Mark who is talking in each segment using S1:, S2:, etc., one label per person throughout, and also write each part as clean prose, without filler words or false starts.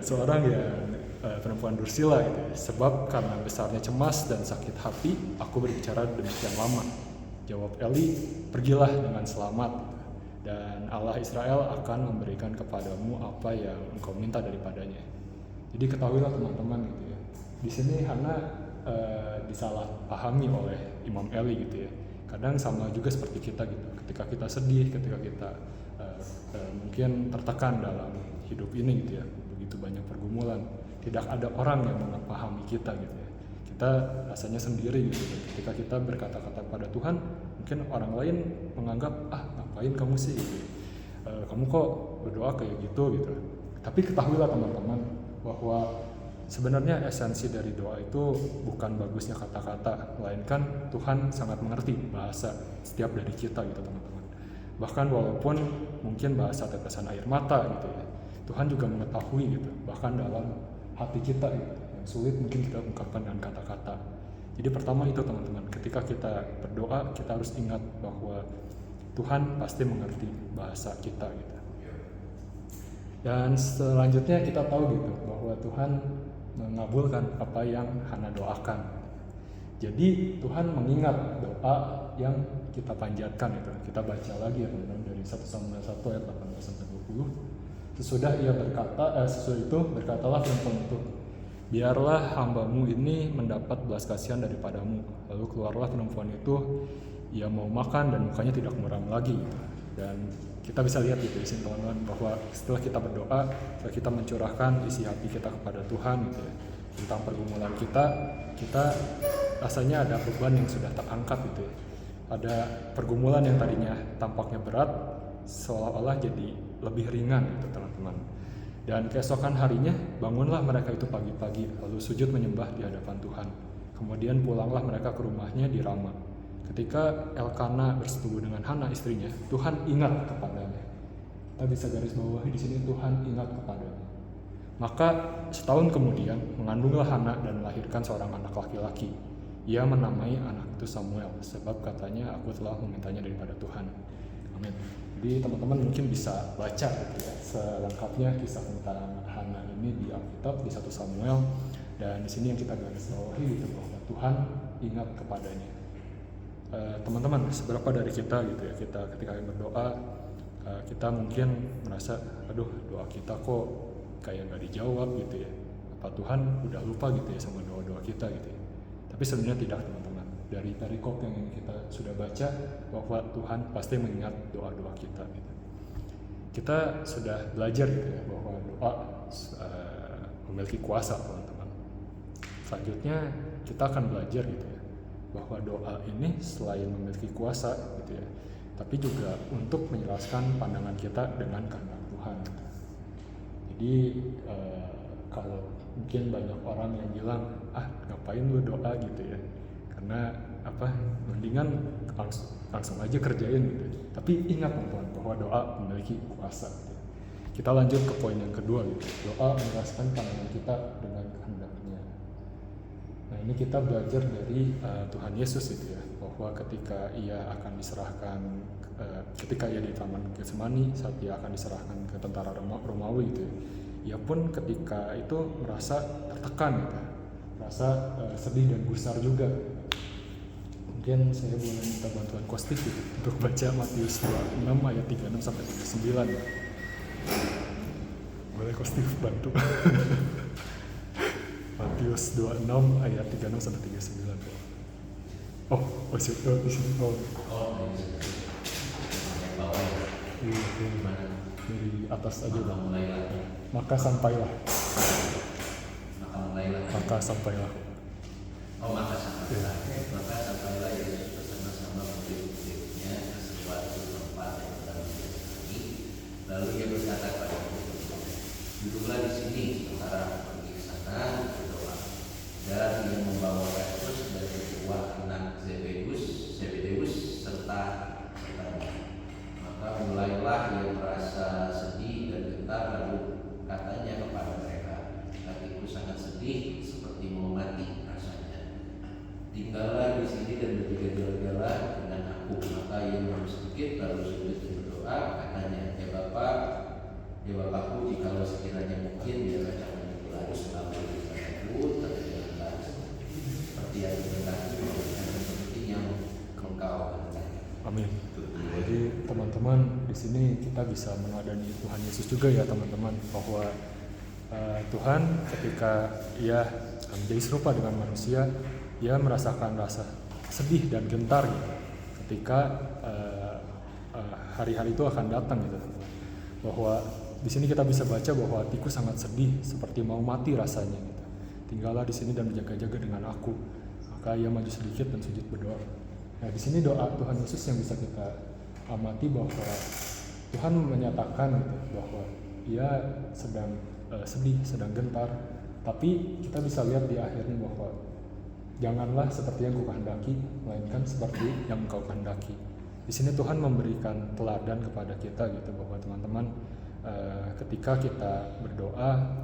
S1: seorang yang perempuan Dursila gitu ya. Sebab karena besarnya cemas dan sakit hati, aku berbicara demikian lama. Jawab Eli, pergilah dengan selamat, dan Allah Israel akan memberikan kepadamu apa yang engkau minta daripadanya. Jadi ketahuilah teman-teman gitu ya. Di sini Hana disalahpahami oleh Imam Eli gitu ya. Kadang sama juga seperti kita gitu. Ketika kita sedih, ketika kita mungkin tertekan dalam hidup ini gitu ya, begitu banyak pergumulan, tidak ada orang yang memahami kita gitu ya. Kita rasanya sendiri gitu. Ketika kita berkata-kata pada Tuhan, mungkin orang lain menganggap ngapain kamu sih gitu. Kamu kok berdoa kayak gitu gitu. Tapi ketahuilah teman-teman bahwa sebenarnya esensi dari doa itu bukan bagusnya kata-kata, melainkan Tuhan sangat mengerti bahasa setiap dari kita gitu teman-teman. Bahkan walaupun mungkin bahasa tetesan air mata gitu ya, Tuhan juga mengetahui gitu, bahkan dalam hati kita gitu, yang sulit mungkin kita ungkapkan dengan kata-kata. Jadi pertama itu teman-teman, ketika kita berdoa kita harus ingat bahwa Tuhan pasti mengerti bahasa kita gitu. Dan selanjutnya kita tahu gitu bahwa Tuhan mengabulkan apa yang Hana doakan. Jadi Tuhan mengingat doa yang kita panjatkan itu. Kita baca lagi ya teman-teman dari 1 Samuel 1 ayat 18 sampai 20. Sesudah itu berkatalah perempuan itu, biarlah hambamu ini mendapat belas kasihan daripadamu. Lalu keluarlah perempuan itu, ia mau makan dan mukanya tidak muram lagi. Dan kita bisa lihat gitu di sini teman-teman, bahwa setelah kita berdoa, setelah kita mencurahkan isi hati kita kepada Tuhan gitu ya, tentang pergumulan kita rasanya ada beban yang sudah terangkat gitu ya. Ada pergumulan yang tadinya tampaknya berat seolah-olah jadi lebih ringan gitu teman-teman. Dan keesokan harinya bangunlah mereka itu pagi-pagi, lalu sujud menyembah di hadapan Tuhan. Kemudian pulanglah mereka ke rumahnya di Rama. Ketika Elkana bersetubuh dengan Hana istrinya, Tuhan ingat kepadanya. Kita bisa garis bawahi di sini, Tuhan ingat kepadanya. Maka setahun kemudian mengandunglah Hana dan melahirkan seorang anak laki-laki. Ia menamai anak itu Samuel, sebab katanya aku telah memintanya daripada Tuhan. Amin. Jadi teman-teman mungkin bisa baca gitu ya, selengkapnya kisah tentang Hana ini di Alkitab di 1 Samuel. Dan di sini yang kita garis bawahi gitu bahwa Tuhan ingat kepadanya. Teman-teman, seberapa dari kita gitu ya, kita ketika berdoa kita mungkin merasa doa kita kok kayak nggak dijawab gitu ya, apa Tuhan udah lupa gitu ya sama doa-doa kita gitu ya. Tapi sebenarnya tidak teman-teman, dari perikop yang kita sudah baca bahwa Tuhan pasti mengingat doa-doa kita gitu. Kita sudah belajar gitu ya bahwa doa memiliki kuasa teman-teman. Selanjutnya kita akan belajar gitu ya bahwa doa ini selain memiliki kuasa gitu ya, tapi juga untuk menjelaskan pandangan kita dengan kehendak Tuhan. Jadi kalau mungkin banyak orang yang bilang ngapain lu doa gitu ya, karena mendingan langsung aja kerjain gitu. Tapi ingat teman-teman bahwa doa memiliki kuasa gitu. Kita lanjut ke poin yang kedua gitu, doa menjelaskan pandangan kita dengan kehendaknya. Nah ini kita belajar dari Tuhan Yesus itu ya, bahwa ketika ia akan diserahkan, ketika ia di Taman Getsemani saat ia akan diserahkan ke tentara Romawi gitu ya, ia pun ketika itu merasa tertekan gitu, merasa sedih dan gusar juga. Mungkin saya boleh minta bantuan Kostik gitu, untuk baca Matius 26 ayat 36 sampai 39 ya. Boleh Kostik bantu? Matius 26 ayat 36 sampai 39. Di sini. Dari atas aja Bang. Maka sampailah.
S2: Maka sampailah.
S1: Maka
S2: sampailah Yesus bersama-sama murid-muridnya ke suatu tempat yang bernama Getsemani. Lalu ia berkata kepada murid-muridnya, duduklah di sini sementara aku pergi ke sana berdoa. Dan ia membawa Petrus dan kedua anak Zebedeus serta rekannya. Maka mulailah ia merasa sedih dan gentar, lalu katanya kepada mereka, hatiku sangat sedih seperti mau mati rasanya. Tinggallah di sini dan berjaga-jagalah dengan aku. Maka ia menurut sedikit lalu sujud dan berdoa, katanya, ya Bapakku, jikalau sekiranya mungkin biarlah
S1: sini kita bisa meneladani Tuhan Yesus juga ya teman-teman, bahwa Tuhan ketika Ia menjadi serupa dengan manusia, Ia merasakan rasa sedih dan gentar gitu, ketika hari-hari itu akan datang gitu. Bahwa di sini kita bisa baca bahwa hatiku sangat sedih, seperti mau mati rasanya gitu. Tinggallah di sini dan berjaga-jaga dengan aku. Maka Ia maju sedikit dan sujud berdoa. Nah, di sini doa Tuhan Yesus yang bisa kita amati, bahwa Tuhan menyatakan gitu, bahwa Ia sedang sedih, sedang gentar. Tapi kita bisa lihat di akhirnya bahwa janganlah seperti yang kau kehendaki, melainkan seperti yang kau kehendaki. Di sini Tuhan memberikan teladan kepada kita gitu, bahwa teman-teman, ketika kita berdoa,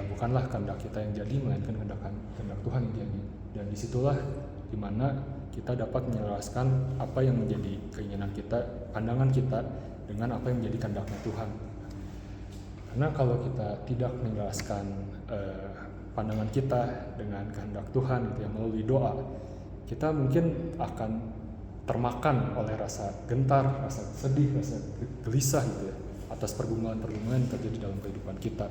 S1: bukanlah kehendak kita yang jadi, melainkan kehendak Tuhan yang jadi. Dan disitulah dimana kita dapat menyelaraskan apa yang menjadi keinginan kita, pandangan kita dengan apa yang menjadi kehendaknya Tuhan. Karena kalau kita tidak menjelaskan pandangan kita dengan kehendak Tuhan gitu ya, melalui doa, kita mungkin akan termakan oleh rasa gentar, rasa sedih, rasa gelisah gitu ya, atas pergumulan-pergumulan yang terjadi dalam kehidupan kita.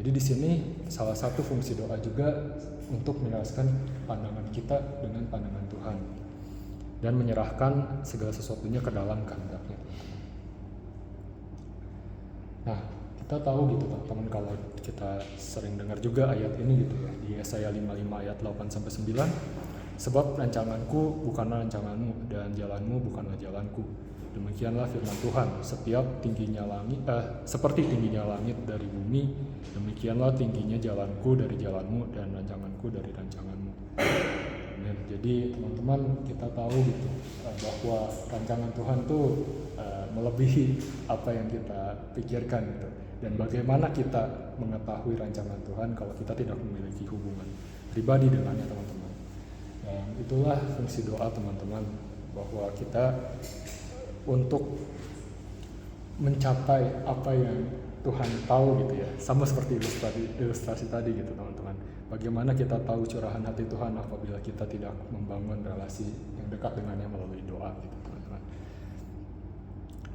S1: Jadi di sini salah satu fungsi doa juga untuk menjelaskan pandangan kita dengan pandangan Tuhan dan menyerahkan segala sesuatunya ke dalam kehendaknya. Nah, kita tahu gitu teman-teman, kalau kita sering dengar juga ayat ini gitu ya, di Yesaya 55 ayat 8-9, sebab rancanganku bukanlah rancanganmu dan jalanmu bukanlah jalanku. Demikianlah firman Tuhan, seperti tingginya langit dari bumi, demikianlah tingginya jalanku dari jalanmu dan rancanganku dari rancanganmu. Amin. Jadi teman-teman, kita tahu gitu bahwa rancangan Tuhan tuh melebihi apa yang kita pikirkan gitu. Dan bagaimana kita mengetahui rancangan Tuhan kalau kita tidak memiliki hubungan pribadi dengannya teman-teman. Dan itulah fungsi doa teman-teman, bahwa kita untuk mencapai apa yang Tuhan tahu gitu ya, sama seperti ilustrasi tadi gitu teman-teman. Bagaimana kita tahu curahan hati Tuhan apabila kita tidak membangun relasi yang dekat dengannya melalui doa gitu teman-teman.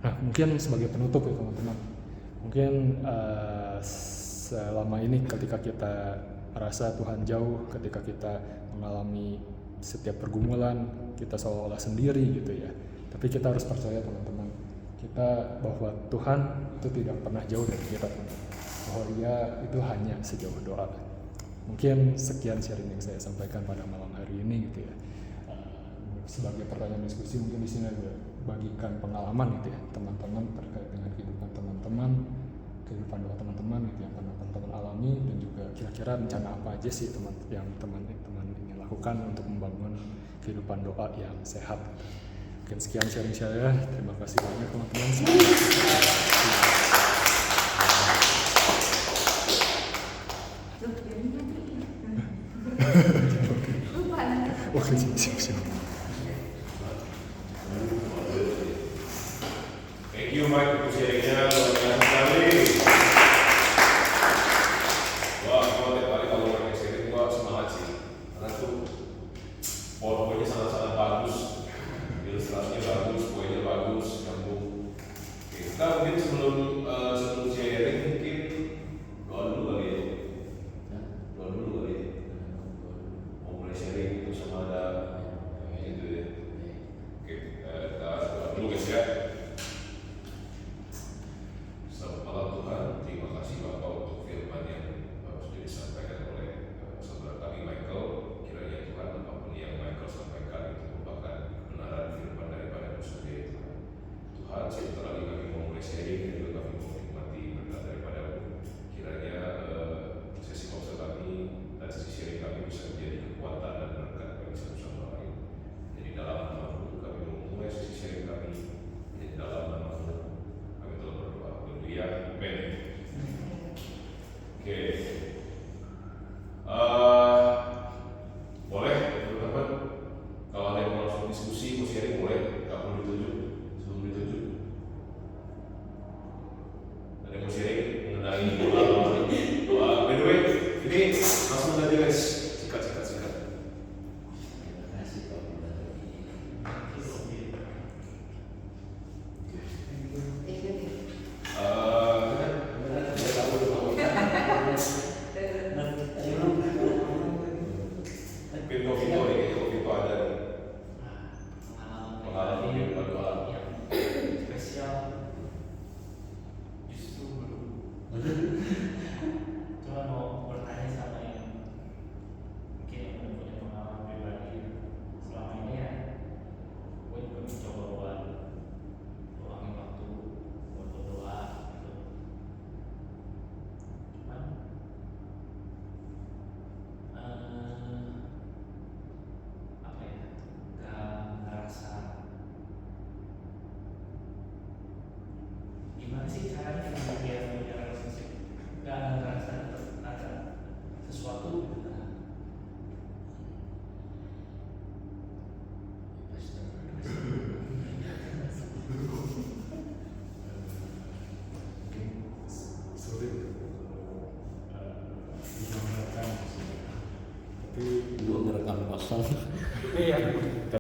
S1: Nah, mungkin sebagai penutup ya teman-teman, mungkin selama ini ketika kita merasa Tuhan jauh, ketika kita mengalami setiap pergumulan, kita seolah-olah sendiri gitu ya. Tapi kita harus percaya teman-teman, bahwa Tuhan itu tidak pernah jauh dari kita teman-teman. Bahwa Ia itu hanya sejauh doa. Mungkin sekian sharing yang saya sampaikan pada malam hari ini gitu ya. Sebagai pertanyaan diskusi, mungkin di sini ada bagikan pengalaman gitu ya teman-teman terkait dengan kehidupan teman-teman, kehidupan doa teman-teman gitu yang pernah teman-teman alami, dan juga kira-kira rencana apa aja sih yang teman-teman ingin lakukan untuk membangun kehidupan doa yang sehat. Mungkin sekian sharing saya. Terima kasih banyak teman-teman. Oke, siap.
S3: Thank you Mike untuk sharingnya, luar biasa sekali. Wah, gue tiap kali kalau orang sharing gue semangat sih, karena tuh poin-poinnya sangat-sangat bagus, ilustrasinya bagus, poinnya bagus, nyambung. Oke, kita mungkin sebelum sharing mungkin doa dulu kali ya. Mau mulai sharing itu sama ada gitu ya. Oke, kita doa dulu guys ya. Selamat malam Tuhan, terima kasih Bapak untuk firman yang sudah disampaikan oleh saudara kami Michael. Kiranya Tuhan, apapun yang Michael sampaikan itu merupakan kebenaran firman daripada Tuhan. Tuhan, sebentar lagi kami mau mulai sharing dan juga kami mau menikmati berkat daripada-Mu. Kiranya sesi konsul kami dan sesi sharing kami bisa menjadi kekuatan dan berkat bagi satu sama lain. Jadi dalam nama-Mu kami mau mulai sesi sharing kami. Jadi dalam nama-Mu kami telah berdoa. Haleluya. Amin. Oke. Boleh teman-teman, kalau ada yang mau langsung diskusi, mau sharing boleh, nggak perlu ditunjuk, sebelum ditunjuk. Ada yang mau sharing mengenai doa. By the way, ini langsung aja guys, sikat.
S2: Terima kasih Pak Gubernur.
S4: Thank you.
S1: kosong.
S4: Iya.